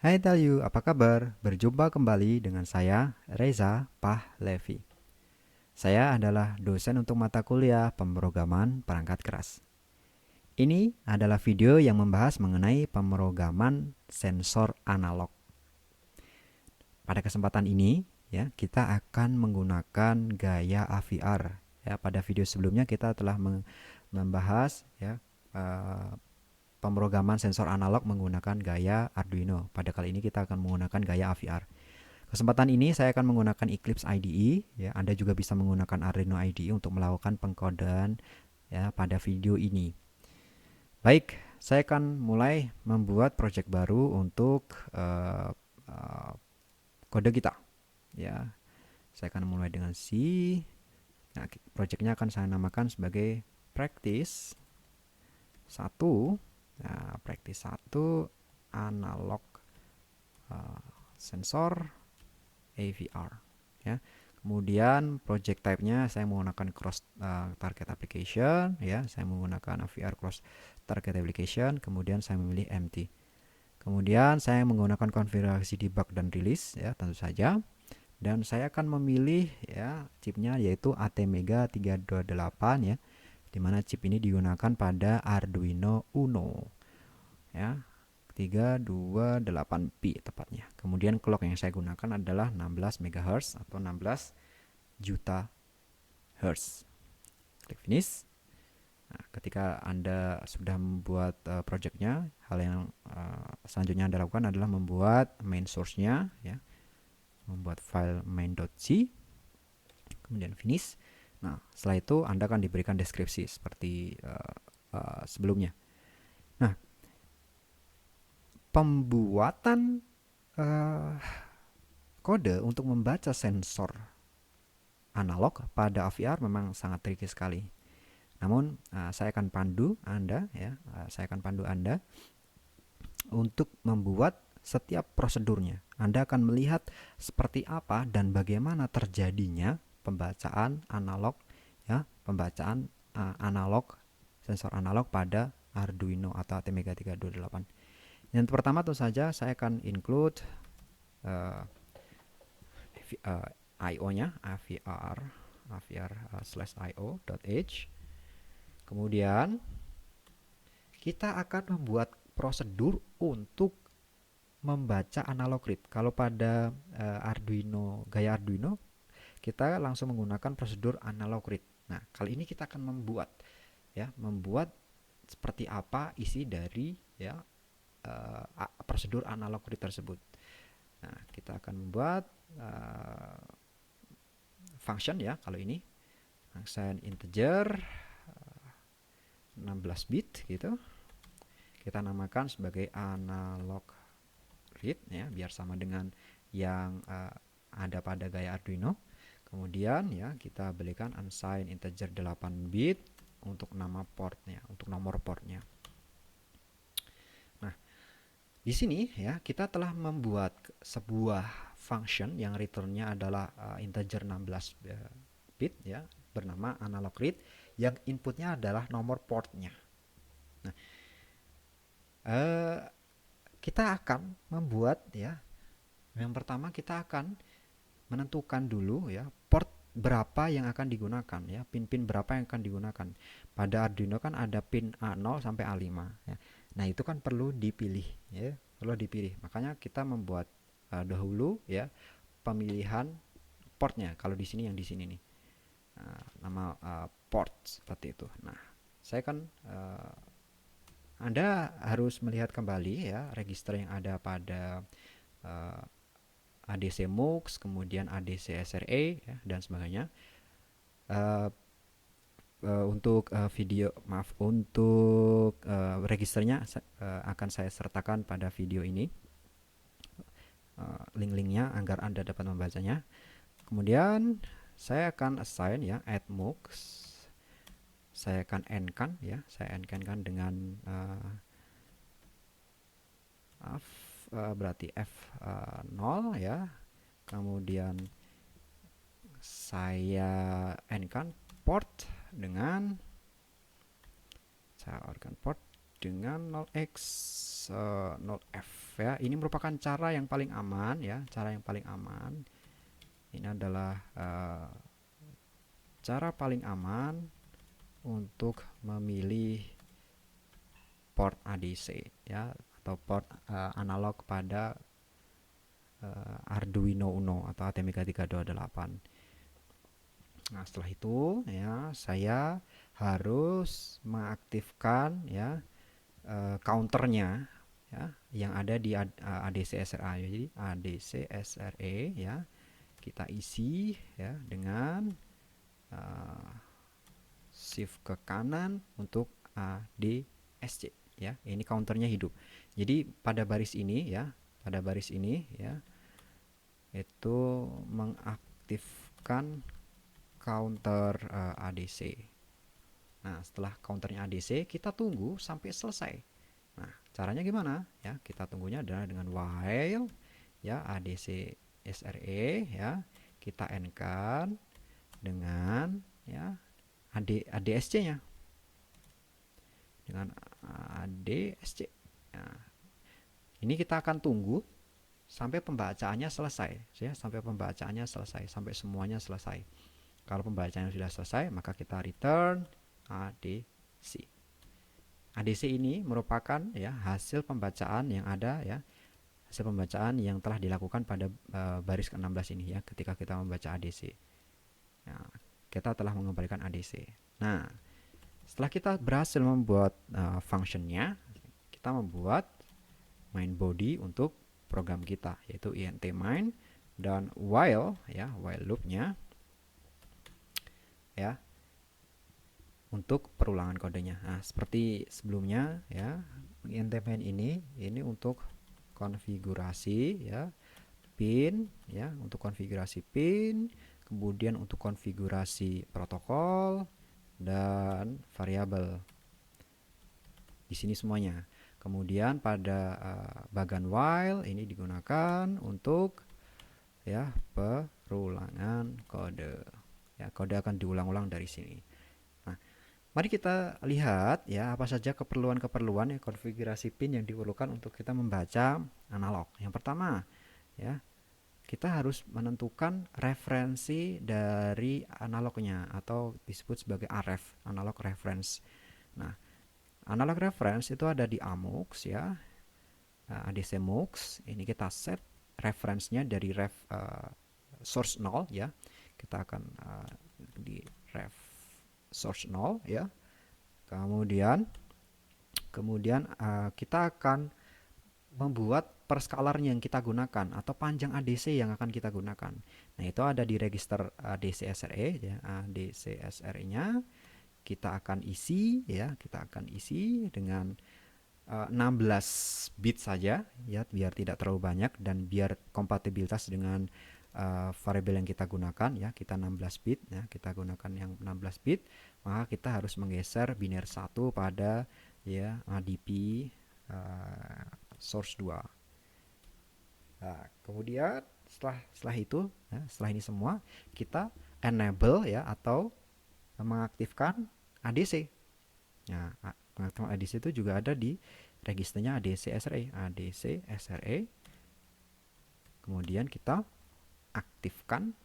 Hai Talyu, apa kabar? Berjumpa kembali dengan saya, Reza Pahlevi. Saya adalah dosen untuk mata kuliah pemrograman perangkat keras. Ini adalah video yang membahas mengenai pemrograman sensor analog. Pada kesempatan ini, ya, kita akan menggunakan gaya AVR. Ya, pada video sebelumnya kita telah membahas ya pemrograman sensor analog menggunakan gaya Arduino. Pada kali ini kita akan menggunakan gaya AVR. Kesempatan ini saya akan menggunakan Eclipse IDE. Ya, Anda juga bisa menggunakan Arduino IDE untuk melakukan pengkodean ya pada video ini. Baik, saya akan mulai membuat project baru untuk kode kita. Ya, saya akan mulai dengan C. Nah, projectnya akan saya namakan sebagai practice 1. Nah, practice 1 analog sensor AVR. Ya. Kemudian project type-nya saya menggunakan cross target application, ya. Saya menggunakan AVR cross target application, kemudian saya memilih empty. Kemudian saya menggunakan konfigurasi debug dan release, ya, tentu saja. Dan saya akan memilih ya chipnya yaitu ATmega 328, ya. Di mana chip ini digunakan pada Arduino Uno. Ya. 328P tepatnya. Kemudian clock yang saya gunakan adalah 16 MHz atau 16 juta Hz. Klik finish. Nah, ketika Anda sudah membuat projectnya, hal yang selanjutnya Anda lakukan adalah membuat main source-nya, ya. Membuat file main.c, kemudian finish. Nah, setelah itu Anda akan diberikan deskripsi seperti sebelumnya. Nah, pembuatan kode untuk membaca sensor analog pada AVR memang sangat tricky sekali. Namun saya akan pandu Anda, ya, saya akan pandu Anda untuk membuat setiap prosedurnya. Anda akan melihat seperti apa dan bagaimana terjadinya pembacaan analog, ya, pembacaan analog sensor analog pada Arduino atau ATmega 328. Yang pertama tentu saja saya akan include IO-nya avr/io.h. Kemudian kita akan membuat prosedur untuk membaca analog read. Kalau pada Arduino, gaya Arduino, kita langsung menggunakan prosedur analog read. Nah, kali ini kita akan membuat seperti apa isi dari ya prosedur analog read tersebut. Nah, kita akan membuat function, ya, kalau ini function integer 16 bit gitu. Kita namakan sebagai analog read, ya, biar sama dengan yang ada pada gaya Arduino. Kemudian ya kita berikan unsigned integer 8 bit untuk nama portnya, untuk nomor portnya. Nah, di sini ya kita telah membuat sebuah function yang returnnya adalah integer 16 bit, ya, bernama analog read, yang inputnya adalah nomor portnya. Nah, kita akan membuat, ya, yang pertama kita akan menentukan dulu, ya, port berapa yang akan digunakan, ya, pin-pin berapa yang akan digunakan. Pada Arduino kan ada pin A0 sampai A5, ya. Nah, itu kan perlu dipilih, ya, perlu dipilih. Makanya kita membuat dahulu, ya, pemilihan portnya. Kalau di sini yang di sini nih. Nama port seperti itu. Nah, saya kan Anda harus melihat kembali, ya, register yang ada pada ADC MUX, kemudian ADC SRA, ya, dan sebagainya. Untuk registernya akan saya sertakan pada video ini, link-linknya agar Anda dapat membacanya. Kemudian saya akan assign, ya, add MUX. Saya akan end-kan, ya, saya end-kan dengan berarti F0, ya. Kemudian saya end-kan port dengan 0x Node F ya. Ini merupakan cara yang paling aman ya, cara yang paling aman. Ini adalah cara paling aman untuk memilih port ADC ya, atau port analog pada Arduino Uno atau ATmega328. Nah, setelah itu ya saya harus mengaktifkan ya counternya ya yang ada di ADC SRA. Jadi ADC SRE ya kita isi ya dengan shift ke kanan untuk ADSC ya. Ini counternya hidup. Jadi pada baris ini ya, itu mengaktifkan counter ADC. Nah, setelah counternya ADC, kita tunggu sampai selesai. Nah, caranya gimana? Ya, kita tunggunya adalah dengan while ya ADC SRE ya, kita end-kan dengan ya ADSC-nya. Dengan ADSC. Nah, ini kita akan tunggu sampai pembacaannya selesai ya, sampai semuanya selesai. Kalau pembacaannya sudah selesai, maka kita return ADC. ADC ini merupakan ya hasil pembacaan yang ada ya, hasil pembacaan yang telah dilakukan pada baris ke-16 ini ya, ketika kita membaca ADC. Nah, kita telah mengembalikan ADC. Nah, setelah kita berhasil membuat functionnya, kita membuat main body untuk program kita, yaitu int main dan while ya, while loopnya ya untuk perulangan kodenya. Nah, seperti sebelumnya ya, int main ini untuk konfigurasi ya pin ya, untuk konfigurasi pin, kemudian untuk konfigurasi protokol dan variabel. Di sini semuanya. Kemudian pada bagian while ini digunakan untuk ya perulangan kode. Ya, kode akan diulang-ulang dari sini. Nah, mari kita lihat ya apa saja keperluan-keperluan ya konfigurasi pin yang diperlukan untuk kita membaca analog. Yang pertama, ya, kita harus menentukan referensi dari analognya atau disebut sebagai RF, analog reference. Nah, analog reference itu ada di AMUX ya, ADC MUX. Ini kita set referensinya dari source 0 ya. Kita akan di ref source 0 ya. Kemudian kita akan membuat perscalarnya yang kita gunakan atau panjang ADC yang akan kita gunakan. Nah, itu ada di register ADC SRE ya. ADC SRE-nya kita akan isi ya, dengan 16 bit saja ya, biar tidak terlalu banyak dan biar kompatibilitas dengan variabel yang kita gunakan ya. Kita 16 bit ya, kita gunakan yang 16 bit, maka kita harus menggeser biner 1 pada ya ADP source 2. Nah, kemudian setelah itu ya, setelah ini semua kita enable ya atau mengaktifkan ADC. Nah, pengaktifan ADC itu juga ada di registernya ADC SRE. Kemudian kita aktifkan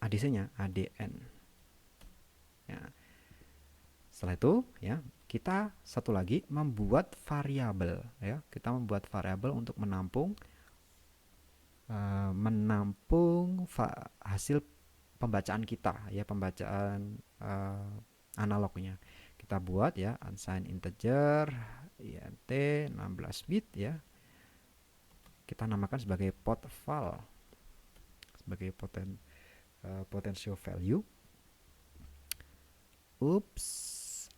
ADC-nya, ADN. Ya. Setelah itu ya, kita satu lagi membuat variabel ya. Kita membuat variabel untuk menampung hasil pembacaan kita ya, pembacaan analognya. Kita buat ya unsigned integer int 16 bit ya. Kita namakan sebagai potval, sebagai potential value.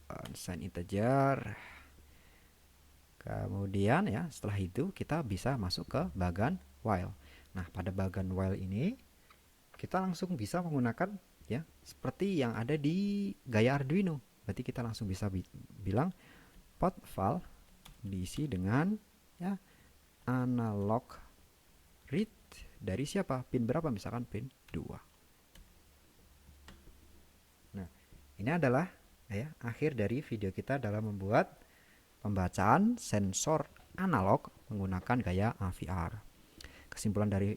Unsigned integer. Kemudian ya setelah itu kita bisa masuk ke bagian while. Nah, pada bagian while ini kita langsung bisa menggunakan ya seperti yang ada di gaya Arduino. Berarti kita langsung bisa bilang potval diisi dengan ya analog read dari siapa? Pin berapa? Misalkan pin 2. Nah, ini adalah ya akhir dari video kita dalam membuat pembacaan sensor analog menggunakan gaya AVR. Kesimpulan dari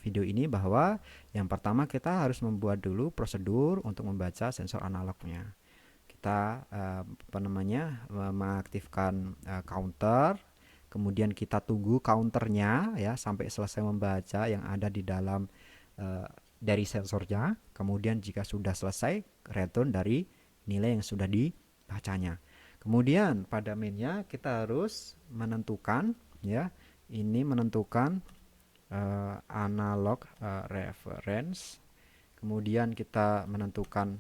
video ini bahwa yang pertama kita harus membuat dulu prosedur untuk membaca sensor analognya. Kita mengaktifkan counter, kemudian kita tunggu counternya ya sampai selesai membaca yang ada di dalam dari sensornya. Kemudian jika sudah selesai, return dari nilai yang sudah dibacanya. Kemudian pada mainnya kita harus menentukan ya, ini menentukan analog reference. Kemudian kita menentukan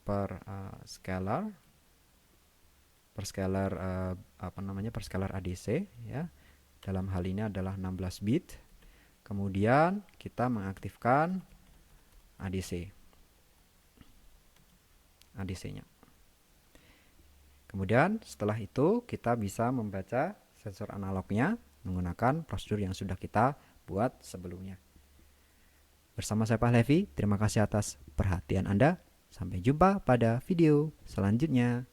per scalar ADC ya. Dalam hal ini adalah 16 bit. Kemudian kita mengaktifkan ADC-nya. Kemudian setelah itu kita bisa membaca sensor analognya menggunakan prosedur yang sudah kita buat sebelumnya. Bersama saya Pak Levi, terima kasih atas perhatian Anda. Sampai jumpa pada video selanjutnya.